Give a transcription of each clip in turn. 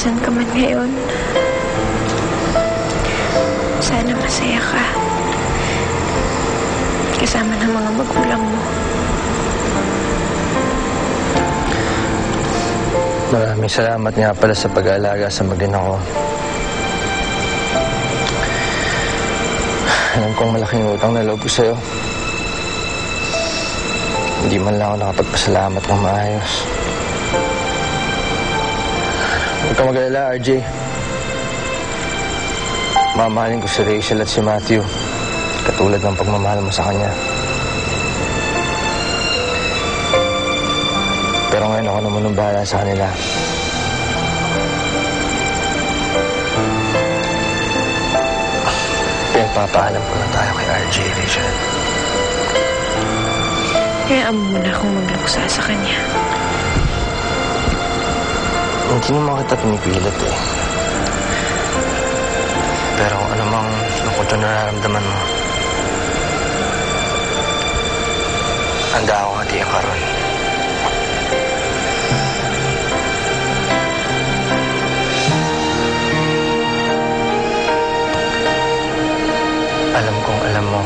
nasan ka man ngayon, sana masaya ka. Kasama ng mga magulang mo. Maraming salamat nga pala sa pag-aalaga sa mag-ina ko. Alam kong malaking utang na loob ko sa'yo. Hindi man lang ako nakapagpasalamat ng maayos. Huwag kang mag-alala, RJ. Mamahalin ko si Rachel at si Matthew. Katulad ng pagmamahal mo sa kanya. Pero ngayon ako naman ang bahala sa kanila. Pinagpapaalam ko na tayo kay RJ, Rachel. Kaya muna akong magluksa sa kanya. Hindi naman kita pinipilit eh. Pero kung ano mang lungkot na nararamdaman mo, handa ako hatiyan ka ron. Alam kong alam mo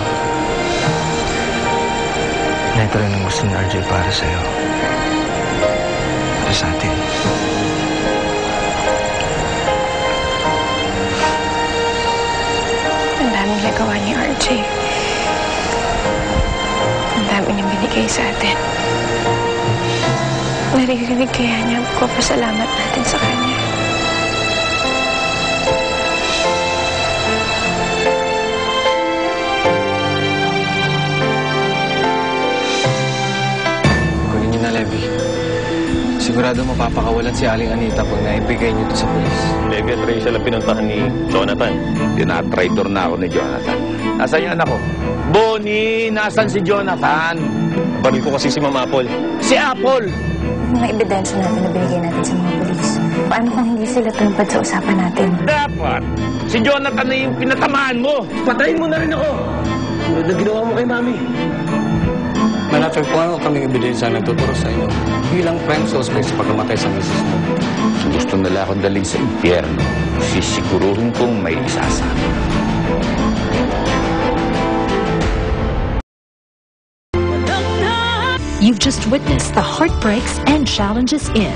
na ito rin ang gusto ni RJ para sa'yo. Para sa atin. Ang daming nagawa ni RJ. Ang dami niyang binigay sa atin. Naririnig kaya niya ang pagpapasalamat natin sa kanya. Kunin niyo na, Levi. Sigurado mapapakawalan si Aling Anita pag naibigay niyo ito sa pulis. Levi at Rachel ang pinuntahan ni Jonathan. Tinatraitor na ako ni Jonathan. Nasaan yung anak ko? Bonnie, nasan si Jonathan? Baril ko kasi si Ma'am Apple. Si Apple! Mga ebidensya natin na binigay natin sa mga polis. Paano kung hindi sila tumupad sa usapan natin? Dapat! Si Jonathan na yung pinatamaan mo! Patayin mo na rin ako! Tulad na ginawa mo kay Mami. Manatagpuan ko kaming ebidensya na nagtuturo sa inyo bilang prime suspect sa pagkamatay sa misis mo. Kung gusto nila akong daling sa impyerno, sisiguruhin kong may isasama. You've just witnessed the heartbreaks and challenges in